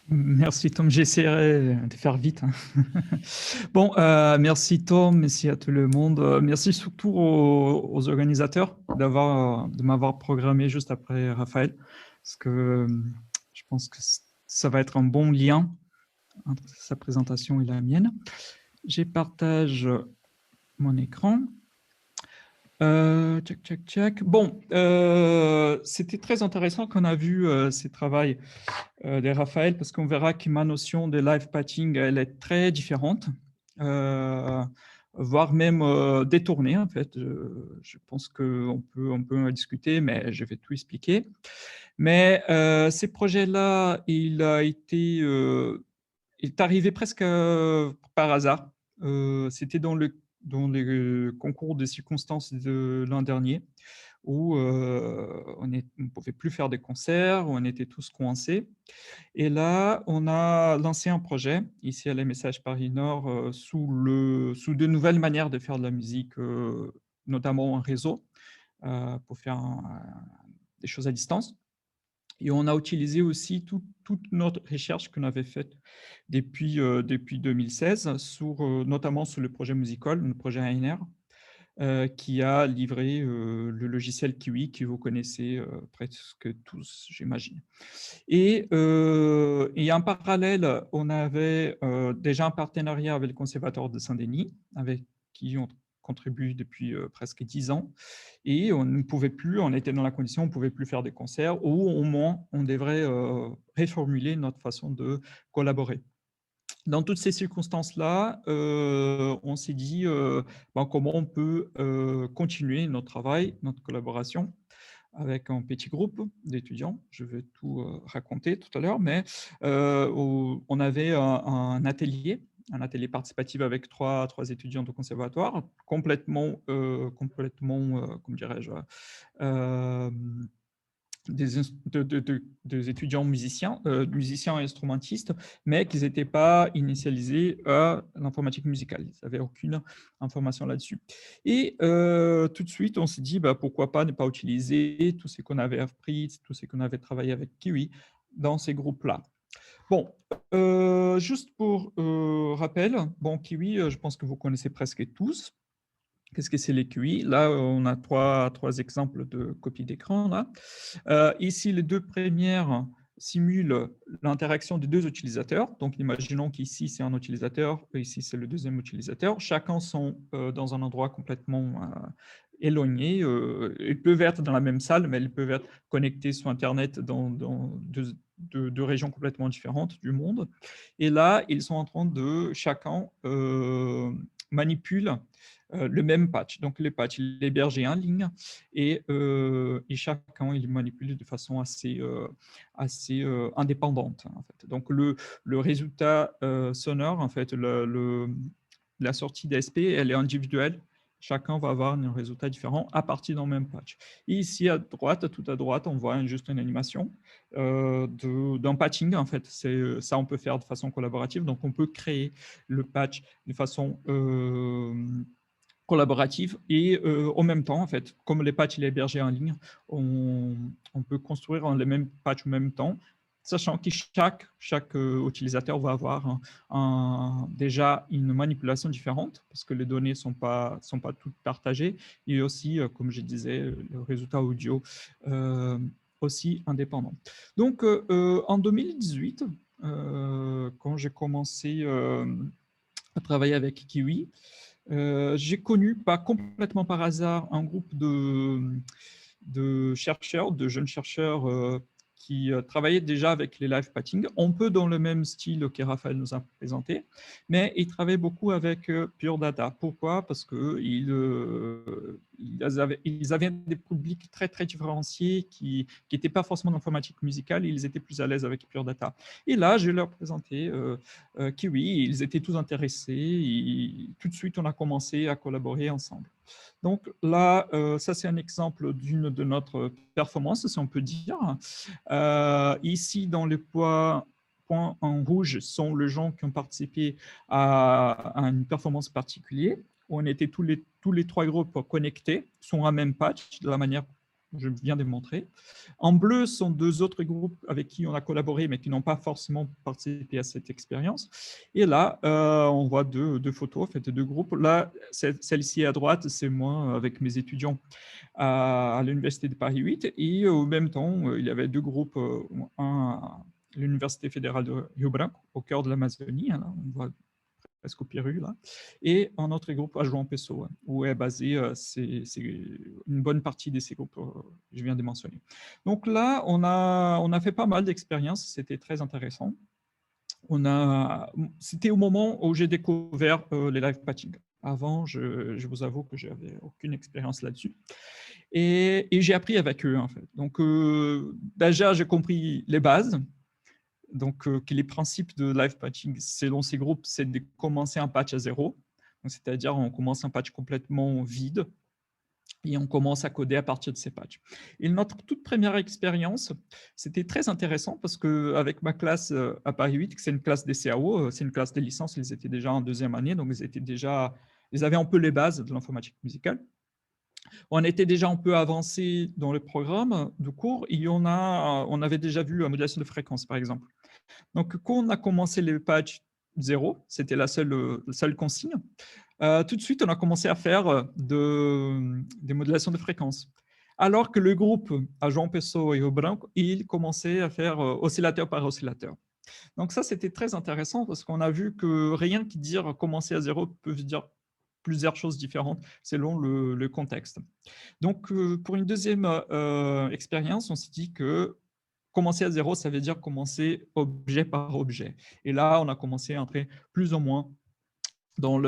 Merci Tom, j'essaierai de faire vite, hein. Bon, merci Tom, merci à tout le monde. Merci surtout aux organisateurs de m'avoir programmé juste après Raphaël, parce que je pense que ça va être un bon lien entre sa présentation et la mienne. Je partage mon écran. Tchac, tchac, tchac. Bon, c'était très intéressant qu'on a vu ces travaux de Raphaël, parce qu'on verra que ma notion de live patching, elle est très différente, voire même détournée, en fait. Je pense on peut en discuter, mais je vais tout expliquer. Mais ces projets-là, il est arrivé presque par hasard. C'était dans le concours de circonstances de l'an dernier, où on ne pouvait plus faire des concerts, où on était tous coincés. Et là, on a lancé un projet ici à la Messages Paris Nord sous de nouvelles manières de faire de la musique, notamment en réseau, pour faire des choses à distance. Et on a utilisé aussi toute notre recherche qu'on avait faite depuis 2016, notamment sur le projet Musical, le projet ANR, qui a livré le logiciel Kiwi, que vous connaissez presque tous, j'imagine. Et en parallèle, on avait déjà un partenariat avec le Conservatoire de Saint-Denis, avec qui on contribue depuis presque 10 ans. Et on ne pouvait plus, on était dans la condition, on ne pouvait plus faire des concerts, ou au moins, on devrait réformuler notre façon de collaborer. Dans toutes ces circonstances-là, on s'est dit comment on peut continuer notre travail, notre collaboration avec un petit groupe d'étudiants. Je vais tout raconter tout à l'heure, mais on avait un atelier participatif avec trois étudiants de conservatoire, comment dirais-je, euh, des étudiants musiciens, musiciens et instrumentistes, mais qui n'étaient pas initialisés à l'informatique musicale. Ils n'avaient aucune information là-dessus. Et tout de suite, on s'est dit, pourquoi pas ne pas utiliser tout ce qu'on avait appris, tout ce qu'on avait travaillé avec Kiwi dans ces groupes-là. Bon, juste pour rappel, bon, Kiwi, je pense que vous connaissez presque tous. Qu'est-ce que c'est les QI? Là, on a trois exemples de copies d'écran. Là. Ici, les deux premières simulent l'interaction de deux utilisateurs. Donc, imaginons qu'ici, c'est un utilisateur, et ici, c'est le deuxième utilisateur. Chacun sont dans un endroit complètement éloigné. Ils peuvent être dans la même salle, mais ils peuvent être connectés sur Internet dans deux régions complètement différentes du monde. Et là, ils sont en train de chacun manipule le même patch. Donc, le patch, il est hébergé en ligne et chacun, il manipule de façon assez indépendante. En fait. Donc, le résultat sonore, en fait, la sortie d'ASP, elle est individuelle. Chacun va avoir un résultat différent à partir d'un même patch. Et ici, à droite, tout à droite, on voit juste une animation d'un patching. En fait, ça, on peut faire de façon collaborative. Donc, on peut créer le patch de façon collaborative et en même temps, en fait, comme les patchs il est hébergé en ligne, on peut construire les mêmes patchs en même temps, sachant que chaque utilisateur va avoir déjà une manipulation différente parce que les données sont pas toutes partagées et aussi, comme je disais, le résultat audio aussi indépendant. Donc, en 2018, quand j'ai commencé à travailler avec Kiwi, j'ai connu, pas complètement par hasard, un groupe de chercheurs, de jeunes chercheurs qui travaillaient déjà avec les live patching, un peu dans le même style que Raphaël nous a présenté, mais ils travaillaient beaucoup avec Pure Data. Pourquoi? Parce qu'ils ils avaient des publics très, très différenciés qui n'étaient pas forcément d'informatique musicale, ils étaient plus à l'aise avec Pure Data. Et là, je leur présentais Kiwi, ils étaient tous intéressés, et tout de suite, on a commencé à collaborer ensemble. Donc là, ça c'est un exemple d'une de notre performance, si on peut dire. Ici, dans les points en rouge sont les gens qui ont participé à une performance particulière. On était tous les trois groupes connectés sur un même patch, de la manière je viens de montrer. En bleu sont deux autres groupes avec qui on a collaboré, mais qui n'ont pas forcément participé à cette expérience. Et là, on voit deux photos, en fait, deux groupes. Là, celle-ci à droite, c'est moi avec mes étudiants à l'Université de Paris 8. Et au même temps, il y avait deux groupes, un à l'Université fédérale de Rio Branco, au cœur de l'Amazonie. Hein, on voit presque au Pérou, là, et un autre groupe à João Pessoa, où est basé une bonne partie de ces groupes que je viens de mentionner. Donc là, on a fait pas mal d'expériences, c'était très intéressant. C'était au moment où j'ai découvert les live patching. Avant, je vous avoue que je n'avais aucune expérience là-dessus. Et j'ai appris avec eux, en fait. Donc, déjà, j'ai compris les bases. Donc, que les principes de live patching selon ces groupes, c'est de commencer un patch à zéro. C'est-à-dire, on commence un patch complètement vide et on commence à coder à partir de ces patchs. Et notre toute première expérience, c'était très intéressant parce qu'avec ma classe à Paris 8, c'est une classe des CAO, c'est une classe des licences, ils étaient déjà en deuxième année, donc ils avaient un peu les bases de l'informatique musicale. On était déjà un peu avancé dans le programme de cours et on avait déjà vu la modulation de fréquence, par exemple. Donc, quand on a commencé les patchs 0, c'était la seule consigne, tout de suite, on a commencé à faire des modulations de fréquence. Alors que le groupe à João Pessoa et au Branco, il commençait à faire oscillateur par oscillateur. Donc ça, c'était très intéressant parce qu'on a vu que rien qui dire commencer à 0 peut dire plusieurs choses différentes selon le contexte. Donc, pour une deuxième expérience, on s'est dit que commencer à 0, ça veut dire commencer objet par objet. Et là, on a commencé à entrer plus ou moins dans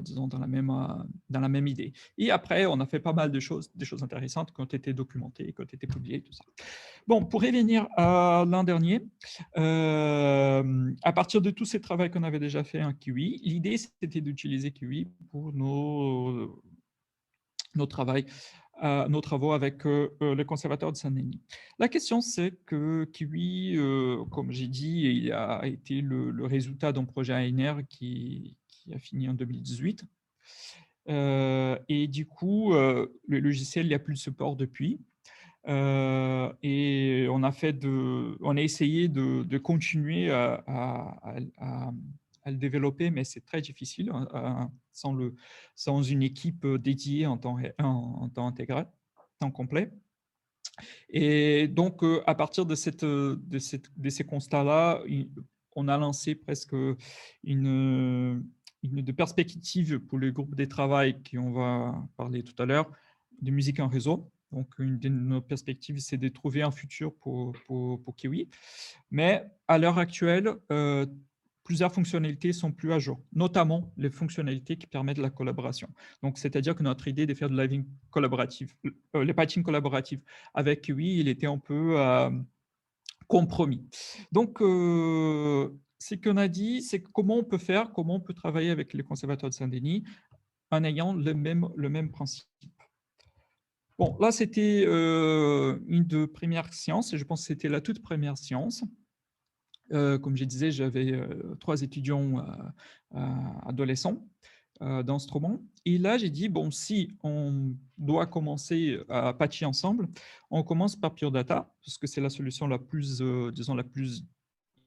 disons, dans la même idée. Et après, on a fait pas mal de choses, des choses intéressantes qui ont été documentées, qui ont été publiées, tout ça. Bon, pour revenir à l'an dernier, à partir de tous ces travaux qu'on avait déjà fait en Kiwi, l'idée, c'était d'utiliser Kiwi pour nos travaux avec le conservatoire de Saint-Denis. La question, c'est que Kiwi, comme j'ai dit, il a été le résultat d'un projet ANR qui a fini en 2018. Et du coup, le logiciel, il n'y a plus de support depuis. Et on a essayé de continuer à le développer, mais c'est très difficile sans une équipe dédiée en temps intégral, temps complet. Et donc, à partir de ces constats-là, on a lancé presque de perspective pour le groupe de travail qu'on va parler tout à l'heure, de musique en réseau. Donc, une de nos perspectives, c'est de trouver un futur pour Kiwi. Mais à l'heure actuelle, plusieurs fonctionnalités sont plus à jour, notamment les fonctionnalités qui permettent la collaboration. Donc, c'est-à-dire que notre idée de faire de living collaboratif, le patching collaboratif avec Kiwi, il était un peu compromis. Donc, ce qu'on a dit, c'est comment on peut travailler avec les conservateurs de Saint-Denis en ayant le même principe. Bon, là, c'était une de premières séances, et je pense que c'était la toute première séance. Comme je disais, j'avais 3 étudiants adolescents d'instruments. Et là, j'ai dit, bon, si on doit commencer à patcher ensemble, on commence par Pure Data, parce que c'est la solution la plus, disons, la plus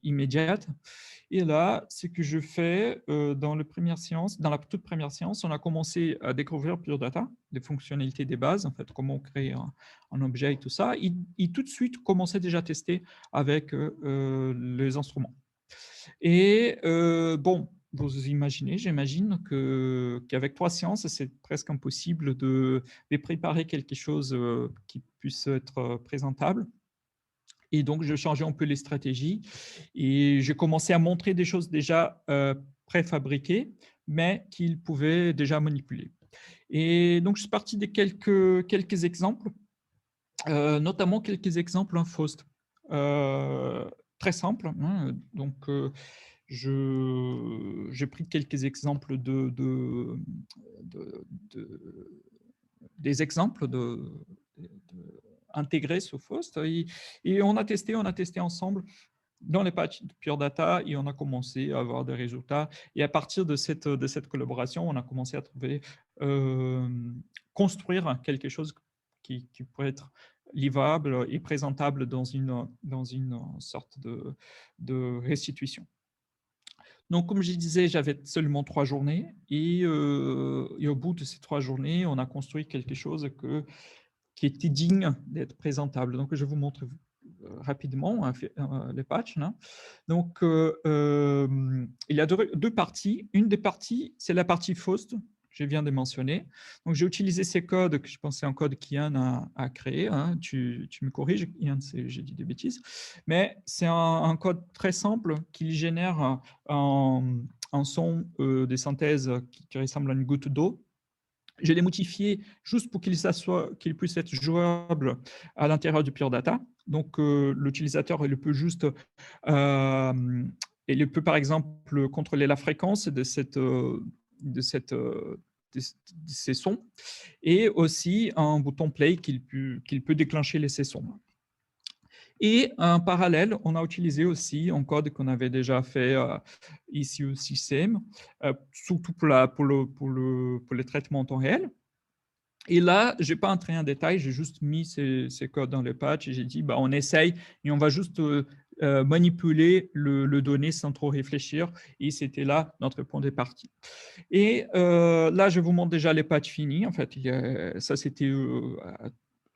immédiate. Et là, ce que je fais dans la toute première séance, on a commencé à découvrir Pure Data, les fonctionnalités des bases, en fait, comment créer un objet et tout ça. Et tout de suite, commençait déjà à tester avec les instruments. Et bon, vous imaginez, j'imagine qu'avec 3 séances, c'est presque impossible de préparer quelque chose qui puisse être présentable. Et donc, je changeais un peu les stratégies et j'ai commencé à montrer des choses déjà préfabriquées, mais qu'ils pouvaient déjà manipuler. Et donc, je suis parti de quelques exemples, notamment quelques exemples en Faust. Très simple. Hein, donc, j'ai pris quelques exemples des exemples intégrés sous Faust et on a testé ensemble dans les patchs de Pure Data et on a commencé à avoir des résultats. Et à partir de cette collaboration, on a commencé à trouver, construire quelque chose qui pourrait être livrable et présentable dans une sorte de restitution. Donc, comme je disais, j'avais seulement 3 journées et au bout de ces 3 journées, on a construit quelque chose qui était digne d'être présentable. Donc, je vous montre rapidement les patchs. Là. Donc, il y a deux parties. Une des parties, c'est la partie Faust, je viens de mentionner. Donc, j'ai utilisé ces codes que je pensais un code qu'Ian a créé. Hein. Tu me corriges, Ian, j'ai dit des bêtises. Mais c'est un code très simple qui génère un son des synthèses qui ressemble à une goutte d'eau. Je l'ai modifié juste pour qu'il puisse être jouable à l'intérieur du Pure Data. Donc, l'utilisateur, il peut juste, il peut par exemple contrôler la fréquence de ces sons et aussi un bouton play qu'il peut déclencher les sons. Et en parallèle, on a utilisé aussi un code qu'on avait déjà fait ici au système, surtout pour les traitements en temps réel. Et là, je n'ai pas entré en détail, j'ai juste mis ces codes dans le patch et j'ai dit, bah, on essaye et on va juste manipuler le données sans trop réfléchir. Et c'était là notre point de partie. Et là, je vous montre déjà les patchs finis. En fait, ça, c'était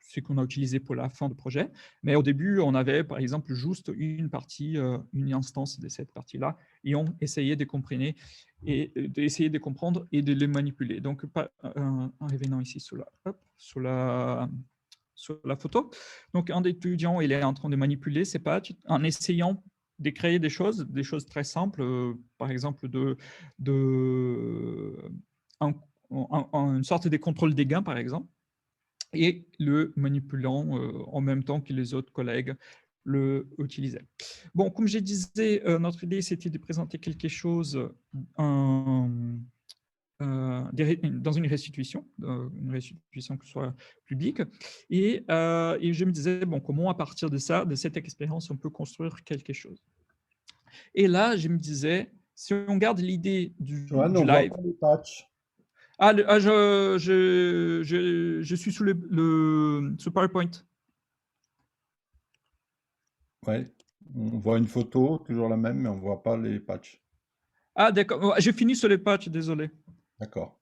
ce qu'on a utilisé pour la fin du projet. Mais au début, on avait, par exemple, juste une partie, une instance de cette partie-là, et on essayait de comprendre et d'essayer de comprendre et de les manipuler. Donc, en revenant ici sur la photo. Donc, un des étudiants, il est en train de manipuler ces patchs en essayant de créer des choses très simples, par exemple une sorte de contrôle des gains, par exemple, et le manipulant en même temps que les autres collègues le utilisaient. Bon, comme je disais, notre idée, c'était de présenter quelque chose dans une restitution qui soit publique. Et je me disais, bon, comment à partir de ça, de cette expérience, on peut construire quelque chose. Et là, je me disais, si on garde l'idée Johan, du on voit live. pas les patchs. Je suis sous PowerPoint. Ouais, on voit une photo, toujours la même, mais on voit pas les patchs. Ah, d'accord. J'ai fini sur les patchs, désolé. D'accord.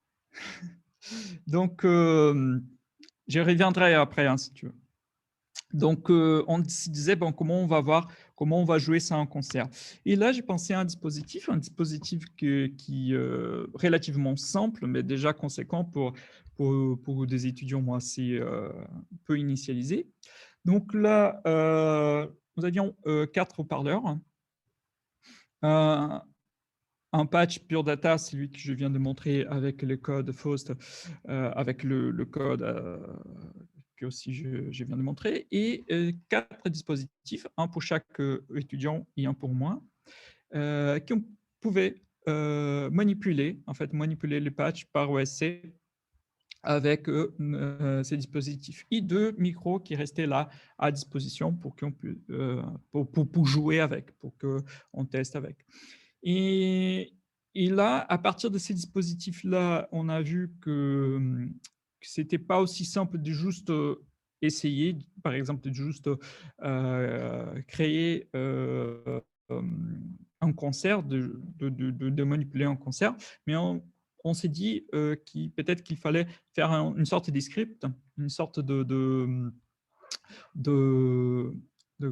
Donc, je reviendrai après, hein, si tu veux. Donc, on se disait, bon, comment on va jouer ça en concert. Et là, j'ai pensé à un dispositif qui relativement simple, mais déjà conséquent pour des étudiants assez peu initialisés. Donc là, nous avions 4 haut-parleurs. Un patch Pure Data, celui que je viens de montrer avec le code Faust, avec le code que aussi je viens de montrer, et 4 dispositifs, un pour chaque étudiant et un pour moi, qu'on pouvait manipuler les patchs par OSC avec ces dispositifs et 2 micros qui restaient là à disposition pour jouer avec, pour qu'on teste avec. Et là, à partir de ces dispositifs-là, on a vu que ce n'était pas aussi simple de juste essayer, par exemple, de juste créer un concert, de manipuler un concert, mais on s'est dit peut-être qu'il fallait faire une sorte de script, une sorte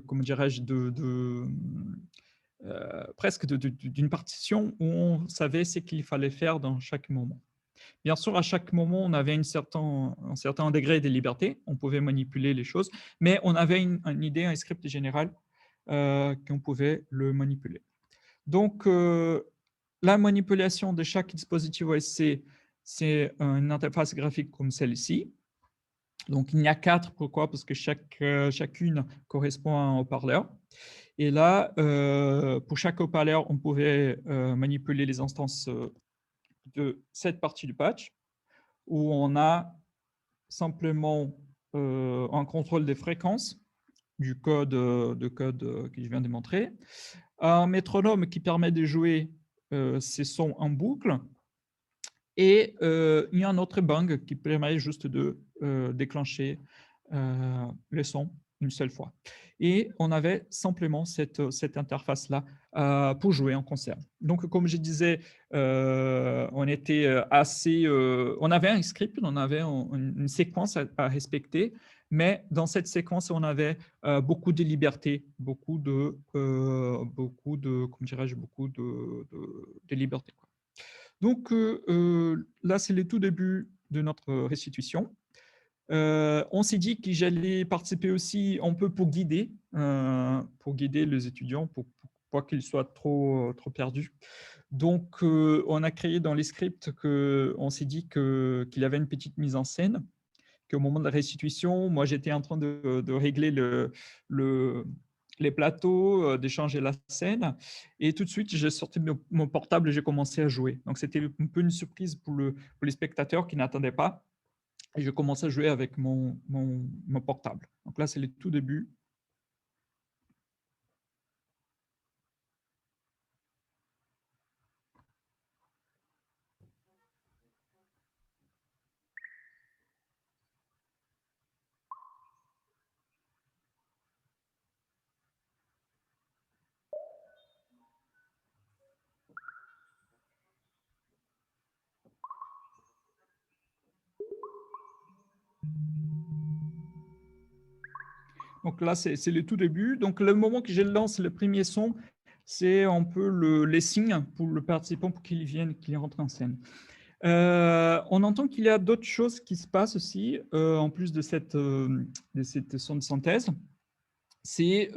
comment dirais-je, presque d'une partition où on savait ce qu'il fallait faire dans chaque moment. Bien sûr, à chaque moment, on avait un certain degré de liberté, on pouvait manipuler les choses, mais on avait une idée, un script général qu'on pouvait le manipuler. Donc, la manipulation de chaque dispositif OSC, c'est une interface graphique comme celle-ci. Donc, il y a 4. Pourquoi? Parce que chacune correspond à un haut-parleur. Et là, pour chaque haut-parleur, on pouvait manipuler les instances de cette partie du patch, où on a simplement un contrôle des fréquences du code, que je viens de montrer, un métronome qui permet de jouer ces sons en boucle, et il y a un autre bang qui permet juste de déclencher le son une seule fois. Et on avait simplement cette interface-là pour jouer en concert. Donc, comme je disais, on était on avait un script, on avait une séquence à respecter, mais dans cette séquence, on avait beaucoup de liberté, comment dirais-je, de liberté, quoi. Donc là, c'est le tout début de notre restitution. On s'est dit que j'allais participer aussi un peu pour guider les étudiants, pour pas qu'ils soient trop perdus. Donc, on a créé dans les scripts on s'est dit qu'il y avait une petite mise en scène, qu'au moment de la restitution, moi, j'étais en train de régler les plateaux, d'échanger la scène. Et tout de suite, j'ai sorti mon portable et j'ai commencé à jouer. Donc, c'était un peu une surprise pour les spectateurs qui n'attendaient pas. Et je commence à jouer avec mon portable. Donc là, c'est le tout début. Donc là, c'est le tout début. Donc le moment que je lance le premier son, c'est un peu les signes pour le participant pour qu'il vienne, qu'il rentre en scène. On entend qu'il y a d'autres choses qui se passent aussi, en plus de cette son de synthèse. C'est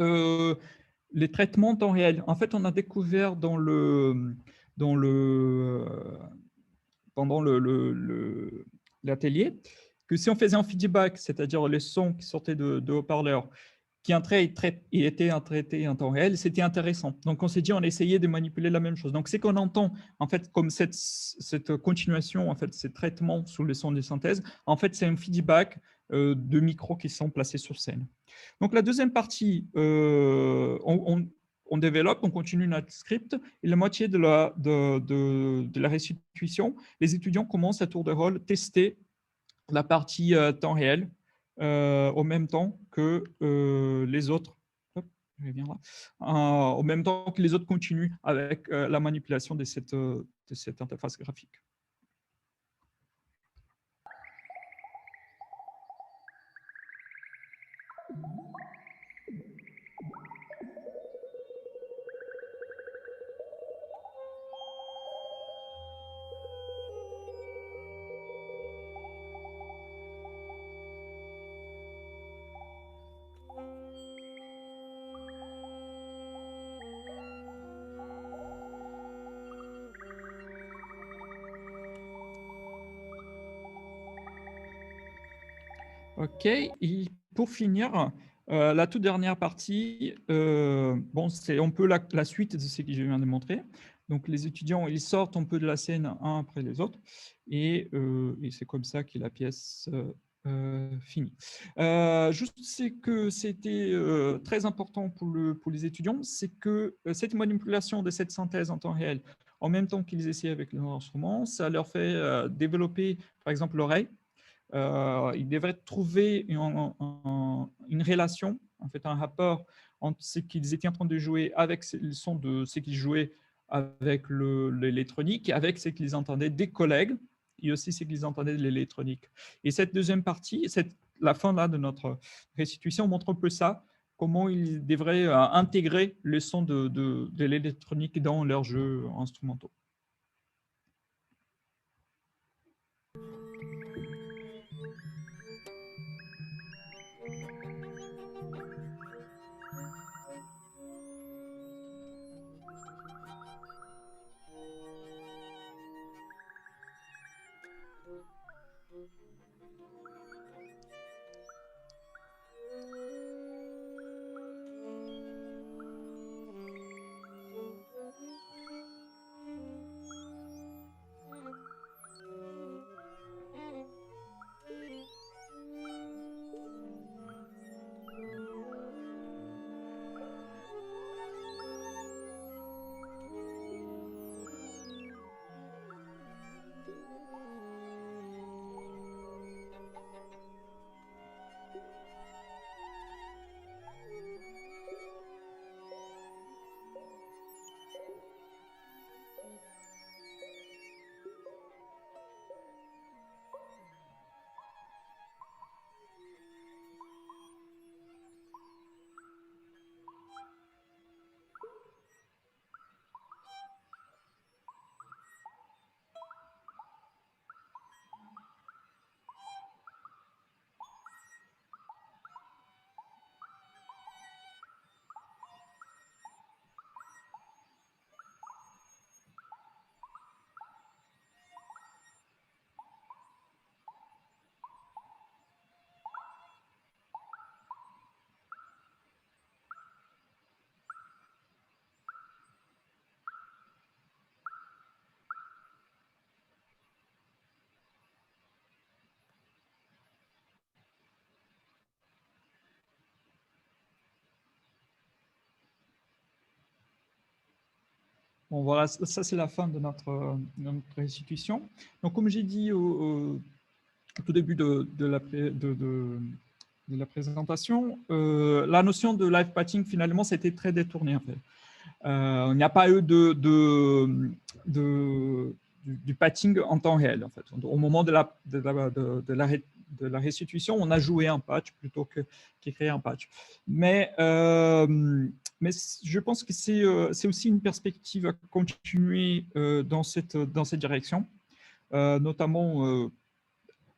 les traitements en temps réel. En fait, on a découvert dans le, pendant l'atelier que si on faisait un feedback, c'est-à-dire les sons qui sortaient de haut-parleurs, qui entraient et étaient traités en temps réel, c'était intéressant. Donc, on s'est dit, on essayait de manipuler la même chose. Donc, c'est qu'on entend, en fait, comme cette continuation, en fait, ces traitements sous les sons de synthèse, en fait, c'est un feedback de micros qui sont placés sur scène. Donc, la deuxième partie, on développe, on continue notre script, et la moitié de la restitution, les étudiants commencent à tour de rôle tester la partie temps réel au même temps que les autres. Hop, je reviens là. Au même temps que les autres continuent avec la manipulation de cette interface graphique. OK. Et pour finir, la toute dernière partie, bon, c'est un peu la suite de ce que je viens de montrer. Donc, les étudiants, ils sortent un peu de la scène un après les autres, et c'est comme ça que la pièce finit. Juste, c'est que c'était très important pour les étudiants, c'est que cette manipulation de cette synthèse en temps réel, en même temps qu'ils essaient avec leur instrument, ça leur fait développer, par exemple, l'oreille. Ils devraient trouver une relation, en fait, un rapport entre ce qu'ils étaient en train de jouer avec le son de ce qu'ils jouaient avec l'électronique, avec ce qu'ils entendaient des collègues et aussi ce qu'ils entendaient de l'électronique. Et cette deuxième partie, la fin là de notre restitution montre un peu ça, comment ils devraient intégrer le son de l'électronique dans leurs jeux instrumentaux. Bon, voilà, ça c'est la fin de notre restitution. Donc, comme j'ai dit au tout début de la présentation, la notion de live patching, finalement, c'était très détourné, en fait. Il n'y a pas eu du patching en temps réel, en fait. Au moment de la restitution, on a joué un patch plutôt qu'écrire un patch. Mais je pense que c'est aussi une perspective à continuer dans cette direction, notamment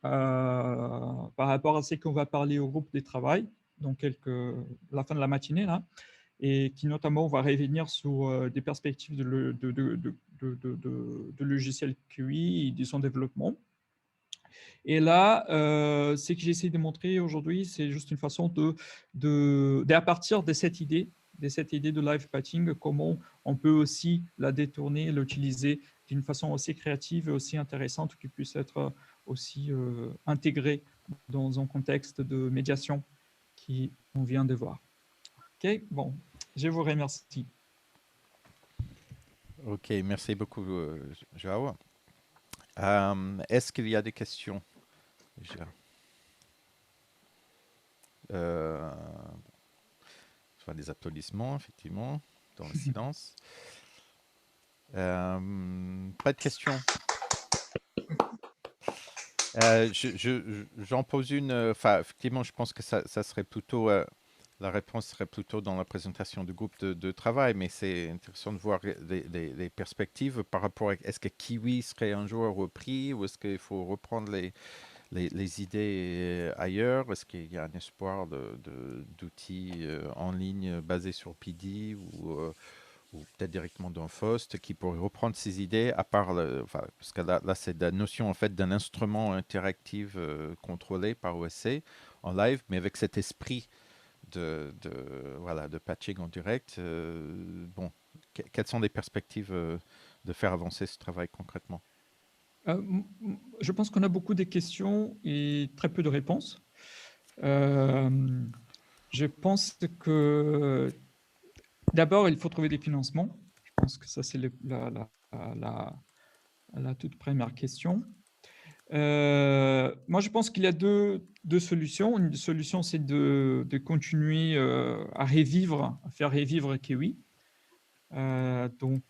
par rapport à ce qu'on va parler au groupe des travail, donc la fin de la matinée, là, et qui notamment va revenir sur des perspectives de logiciels QI et de son développement. Et là, ce que j'essaie de montrer aujourd'hui, c'est juste une façon à partir de cette idée de live patching, comment on peut aussi la détourner, l'utiliser d'une façon aussi créative et aussi intéressante, qui puisse être aussi intégrée dans un contexte de médiation qu'on vient de voir. OK, bon, je vous remercie. Ok, merci beaucoup, Joao. Est-ce qu'il y a des questions déjà? Soit des applaudissements, effectivement, dans le silence. Pas de questions. J'en pose une. Enfin, effectivement, je pense que ça serait plutôt. La réponse serait plutôt dans la présentation du groupe de travail, mais c'est intéressant de voir les perspectives par rapport à est-ce que Kiwi serait un jour repris ou est-ce qu'il faut reprendre les idées ailleurs? Est-ce qu'il y a un espoir d'outils en ligne basés sur PD ou peut-être directement d'un FOST qui pourrait reprendre ces idées à part, parce que là c'est la notion en fait d'un instrument interactif contrôlé par OSC en live, mais avec cet esprit de patching en direct. Bon, quelles sont les perspectives de faire avancer ce travail concrètement? Je pense qu'on a beaucoup de questions et très peu de réponses. Je pense que d'abord, il faut trouver des financements. Je pense que ça, c'est la toute première question. Moi, je pense qu'il y a deux solutions. Une solution, c'est de continuer à faire revivre Kiwi. Donc,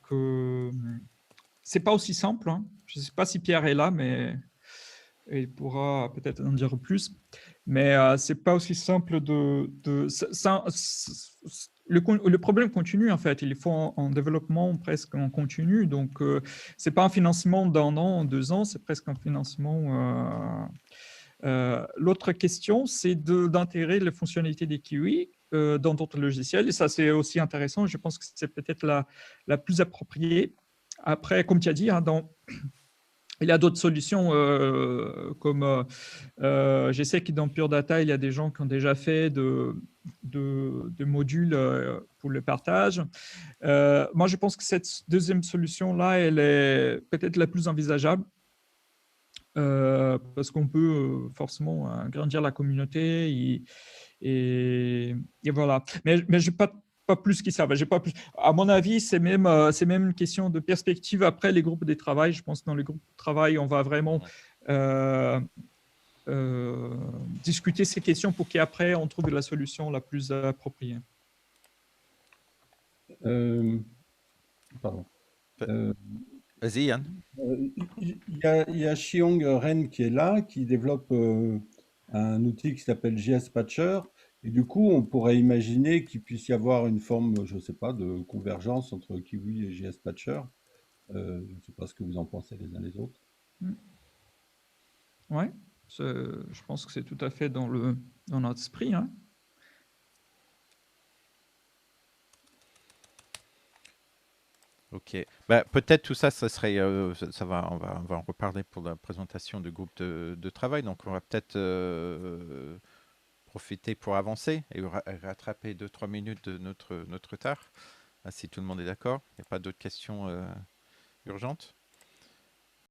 c'est pas aussi simple, hein. Je ne sais pas si Pierre est là, mais il pourra peut-être en dire plus. Mais c'est pas aussi simple le problème continue, en fait. Il faut en développement presque en continu. Donc, c'est pas un financement d'un an, 2 ans, c'est presque un financement. L'autre question, c'est d'intégrer les fonctionnalités des Kiwi dans d'autres logiciels. Et ça, c'est aussi intéressant. Je pense que c'est peut-être la plus appropriée. Après, comme tu as dit, hein, il y a d'autres solutions comme je sais que dans Pure Data, il y a des gens qui ont déjà fait de modules pour le partage. Moi, je pense que cette deuxième solution-là, elle est peut-être la plus envisageable parce qu'on peut forcément agrandir la communauté et voilà. Mais je n'ai pas plus qui ça. J'ai pas plus. À mon avis, c'est même une question de perspective après les groupes de travail. Je pense que dans les groupes de travail, on va vraiment discuter ces questions pour qu'après, on trouve la solution la plus appropriée. Pardon. Vas-y, Yann. Il y a Xiong Ren qui est là, qui développe un outil qui s'appelle JS Patcher. Et du coup, on pourrait imaginer qu'il puisse y avoir une forme, je ne sais pas, de convergence entre Kiwi et JS Patcher. Je ne sais pas ce que vous en pensez les uns les autres. Oui, je pense que c'est tout à fait dans notre esprit. Hein. Ok. Bah, peut-être tout ça, ça serait, on va en reparler pour la présentation du groupe de travail. Donc, on va peut-être profiter pour avancer et rattraper 2-3 minutes de notre retard, si tout le monde est d'accord. Il n'y a pas d'autres questions urgentes?